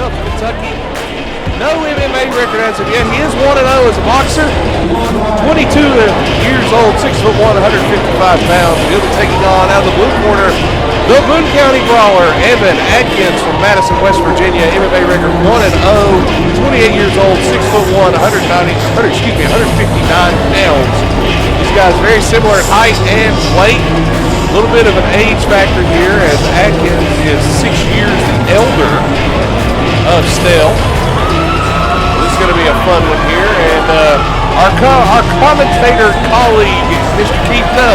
Phelps, Kentucky. No MMA record as of yet. He is 1-0 as a boxer. 22 years old, 6'1", 155 pounds. He'll be taking on, out of the blue corner, the Boone County Brawler, Adkins from Madison, West Virginia. MMA record 1-0. 28 years old, 6'1", 159 pounds. These guys very similar in height and weight. A little bit of an age factor here as Adkins is 6 years the elder of Stell. This is going to be a fun one here, and our commentator colleague, Mr. Keith No,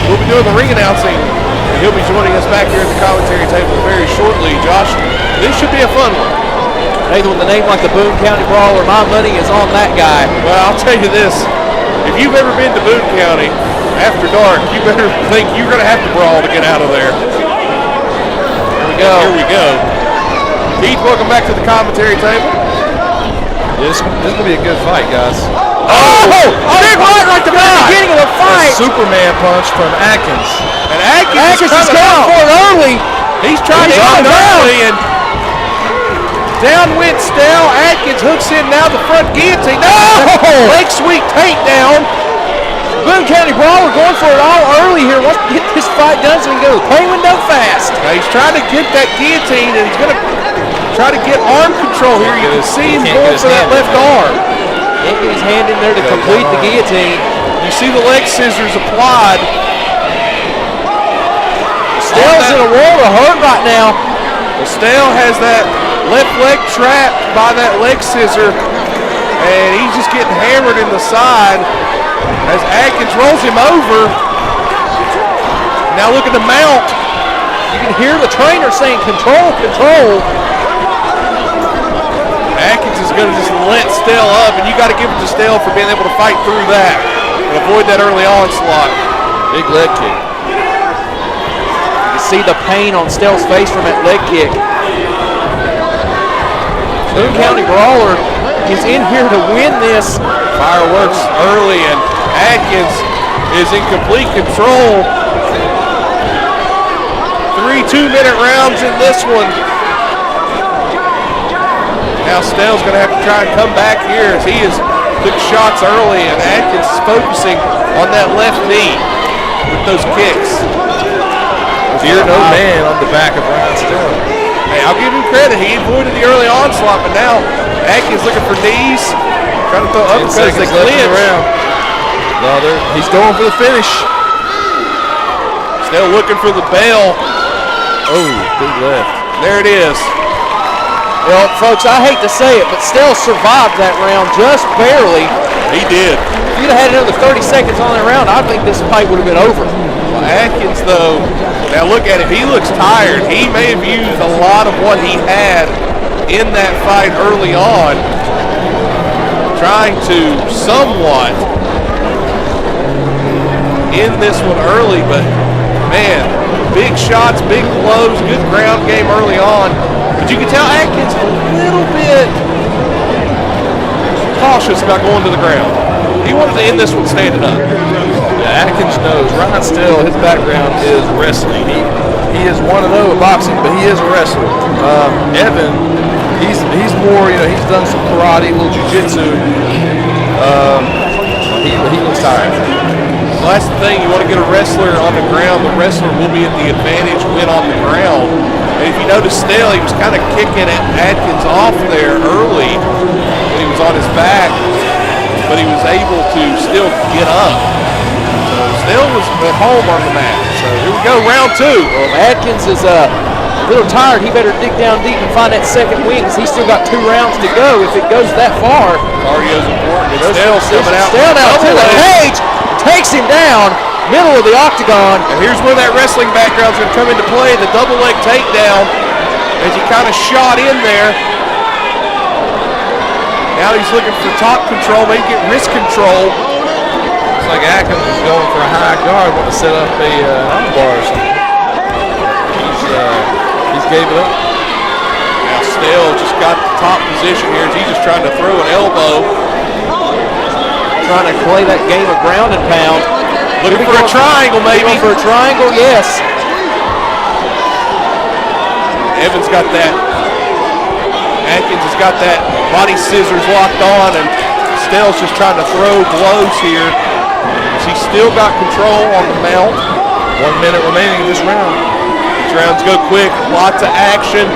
will be doing the ring announcing, and he'll be joining us back here at the commentary table very shortly. Josh, this should be a fun one. Nathan, with a name like the Boone County Brawler, my money is on that guy. Well, I'll tell you this, if you've ever been to Boone County after dark, you better think you're going to have to brawl to get out of there. Here we go. Keith, welcome back to the commentary table. This is going to be a good fight, guys. Big right to the beginning of the fight. A Superman punch from Adkins. And Adkins is going for it early. He's trying to end early, and down went Stell. Adkins hooks in now the front guillotine. No! Leg sweep takedown. Boone County Brawler going for it all early here. Wants to get this fight done so he can go to the pay window fast. Now he's trying to get that guillotine, and he's going to try to get arm control here. You can see him going for that left arm. Can't get his hand in there to complete the guillotine. You see the leg scissors applied. Stell's in a world of hurt right now. Well, Stell has that left leg trapped by that leg scissor, and he's just getting hammered in the side as Adkins rolls him over. Now look at the mount. You can hear the trainer saying, control, control. Adkins is going to just let Stell up, and you got to give it to Stell for being able to fight through that and avoid that early onslaught. Big leg kick. You can see the pain on Stell's face from that leg kick. Boone County Brawler is in here to win this. Fireworks early, and Adkins is in complete control. 3 2-minute rounds in this one. Now Stell's going to have to try and come back here as he took shots early, and Adkins is focusing on that left knee with those kicks. Fear no man on the back of Ryan Stell. Hey, I'll give him credit. He avoided the early onslaught, but now Adkins looking for knees, trying to throw uppercuts. They clinch. No, he's going for the finish. Stell looking for the bell. Oh, big left. There it is. Well, folks, I hate to say it, but Stell survived that round just barely. He did. If you'd have had another 30 seconds on that round, I think this fight would have been over. Well, Adkins, though, now look at him. He looks tired. He may have used a lot of what he had in that fight early on, trying to somewhat end this one early, but, man, big shots, big blows, good ground game early on. But you can tell Adkins a little bit cautious about going to the ground. He wanted to end this one standing up. Yeah, Adkins knows. Ryan Stell, his background is wrestling. He is 1-0 in boxing, but he is a wrestler. Evan, he's more, he's done some karate, a little jiu-jitsu. He looks tired. Well, that's the thing. You want to get a wrestler on the ground. The wrestler will be at the advantage when on the ground. And if you notice Stell, he was kind of kicking at Adkins off there early when he was on his back, but he was able to still get up. So Stell was at home on the mat. So here we go, round 2. Well, Adkins is a little tired. He better dig down deep and find that second wing because he's still got 2 rounds to go if it goes that far. Cardio's important. Stell's coming out. Stell now to the cage, takes him down, middle of the octagon. And here's where that wrestling background's going to come into play, the double leg takedown as he kind of shot in there. Now he's looking for top control, maybe get wrist control. Looks like Adkins is going for a high guard, want to set up a arm bar or something. He's gave it up. Now Stell just got the top position here as he's just trying to throw an elbow. Trying to play that game of ground and pound. Looking for a triangle, maybe. Looking for a triangle, yes. Evans got that Adkins has got that body scissors locked on, and Stell's just trying to throw blows here. He's still got control on the mount. 1 minute remaining in this round. These rounds go quick, lots of action.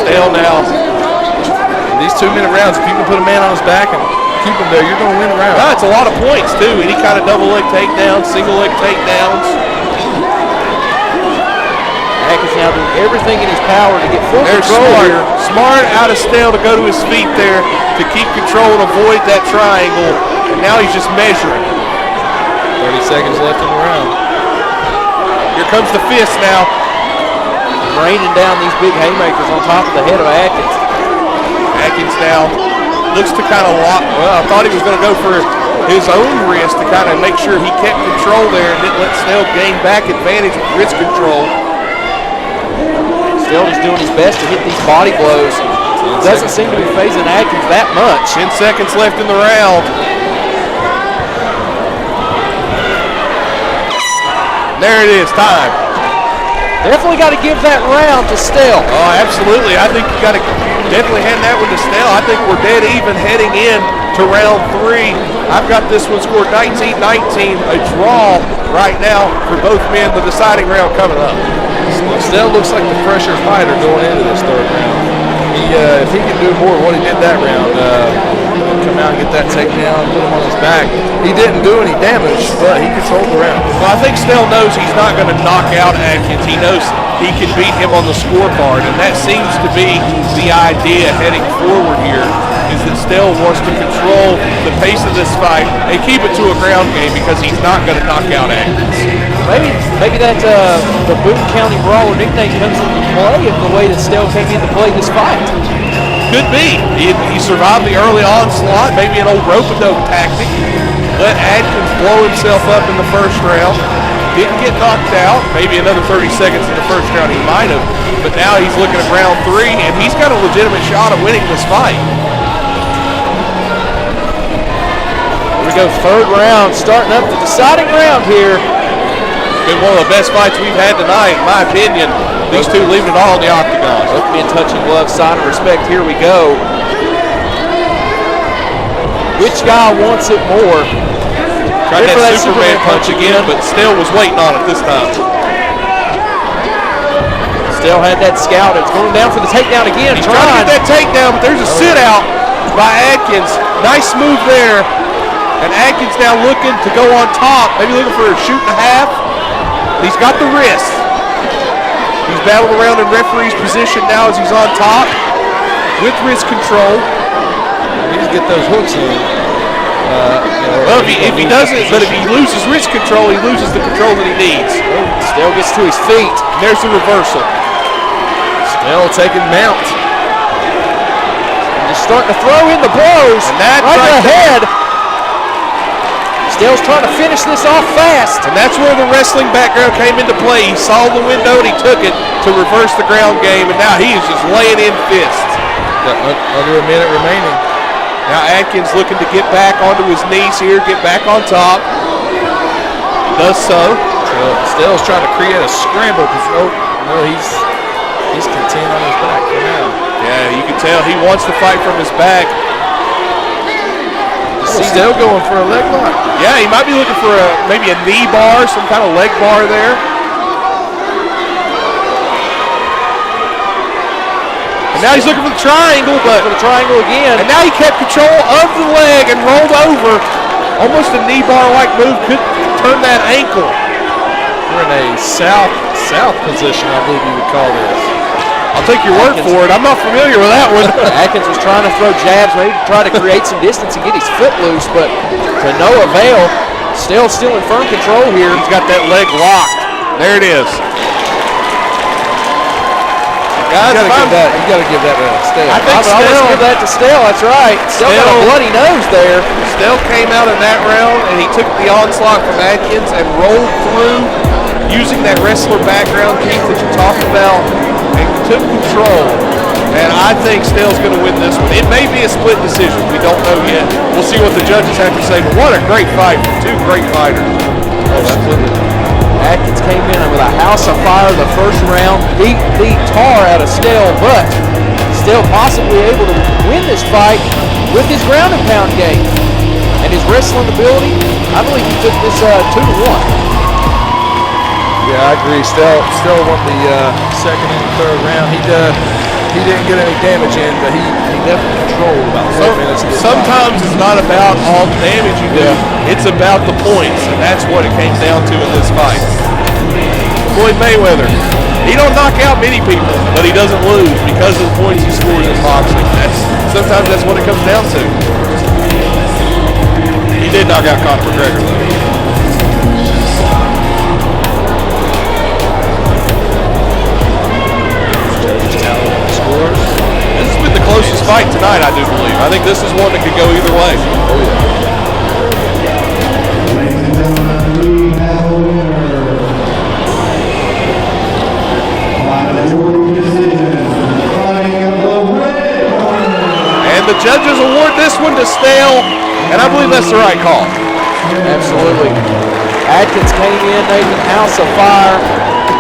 Stell now. These 2 minute rounds, if you can put a man on his back and keep him there, you're going to win a round. It's a lot of points too. Any kind of double leg takedowns, single leg takedowns. Adkins now doing everything in his power to get full They're control here. smart out of Stell to go to his feet there to keep control and avoid that triangle. And now he's just measuring. 30 seconds left in the round. Here comes the fist now. Raining down these big haymakers on top of the head of Adkins. Adkins now looks to kind of lock. Well, I thought he was going to go for his own wrist to kind of make sure he kept control there and didn't let Stell gain back advantage with wrist control. Stell is doing his best to hit these body blows. Doesn't seem to be phasing Adkins that much. 10 seconds left in the round. There it is, time. Definitely got to give that round to Stell. Oh, absolutely. I think you got to definitely hand that one to Stell. I think we're dead even heading in to round 3. I've got this one scored 19-19, a draw right now for both men. The deciding round coming up. Stell looks like the fresher fighter going into this third round. If he can do more of what he did that round, come out and get that takedown, put him on his back. He didn't do any damage, but he controlled the round. Well, I think Stell knows he's not going to knock out Adkins. He knows he can beat him on the scorecard, and that seems to be the idea heading forward here, is that Stell wants to control the pace of this fight and keep it to a ground game because he's not going to knock out Adkins. Maybe that the Boone County Brawler nickname comes into play of the way that Stell came into play this fight. Could be. He survived the early onslaught, maybe an old rope-a-dope tactic. Let Adkins blow himself up in the first round. Didn't get knocked out. Maybe another 30 seconds in the first round he might have. But now he's looking at round 3, and he's got a legitimate shot of winning this fight. Here we go, third round, starting up the deciding round here. Been one of the best fights we've had tonight, in my opinion. These two leaving it all in the octagon. Both being touch and glove, sign of respect. Here we go. Which guy wants it more? Tried that Superman punch again, but Stell was waiting on it this time. Stell had that scout. It's going down for the takedown again. He's trying to get that takedown, but there's a sit out by Adkins. Nice move there. And Adkins now looking to go on top, maybe looking for a shoot and a half. He's got the wrist. He's battling around in referee's position now as he's on top with wrist control. He needs to get those hooks in. Well, if he doesn't, but if he loses wrist control, he loses the control that he needs. Stell gets to his feet. And there's the reversal. Stell taking mount. Just starting to throw in the blows. And that's right to the head. Stell's trying to finish this off fast. And that's where the wrestling background came into play. He saw the window and he took it to reverse the ground game, and now he is just laying in fists. Under a minute remaining. Now Adkins looking to get back onto his knees here, get back on top. Does so. Stell's trying to create a scramble because he's content on his back for now. Yeah, you can tell he wants to fight from his back. Stell going for a leg lock. Yeah, he might be looking for maybe a knee bar, some kind of leg bar there. And now he's looking for the triangle, but for the triangle again. And now he kept control of the leg and rolled over. Almost a knee bar-like move, could turn that ankle. We're in a south position, I believe you would call this. I'll take your word for it. I'm not familiar with that one. Atkins was trying to throw jabs, maybe to try to create some distance and get his foot loose, but to no avail. Stell still in firm control here. He's got that leg locked. There it is. Guys, you got to give that to Stell. I think Stell give that to Stell. That's right. Stell got a bloody nose there. Stell came out in that round and he took the onslaught from Adkins and rolled through using that wrestler background, Keith, that you talked about, and took control. And I think Stell's going to win this one. It may be a split decision. We don't know yet. We'll see what the judges have to say. But what a great fight from two great fighters. Oh, absolutely. Adkins came in with a house of fire the first round, beat the tar out of Stell, but Stell possibly able to win this fight with his ground and pound game. And his wrestling ability, I believe he took this 2-1. Yeah, I agree. Stell won the second and third round. He didn't get any damage in, but he definitely controlled about 4 minutes of this Sometimes it's not about all the damage you do. It's about the points, and that's what it came down to in this fight. Floyd Mayweather, he don't knock out many people, but he doesn't lose because of the points he scores in boxing. Sometimes that's what it comes down to. He did knock out Conor McGregor, though. This has been the closest fight tonight, I do believe. I think this is one that could go either way. Oh, yeah. And the judges award this one to Stell, and I believe that's the right call. Absolutely. Adkins came in, made the house of fire,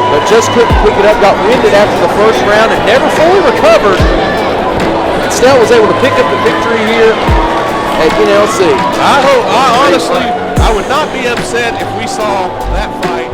but just couldn't pick it up, got winded after the first round and never fully recovered. And Stell was able to pick up the victory here at NLC. I honestly, I would not be upset if we saw that fight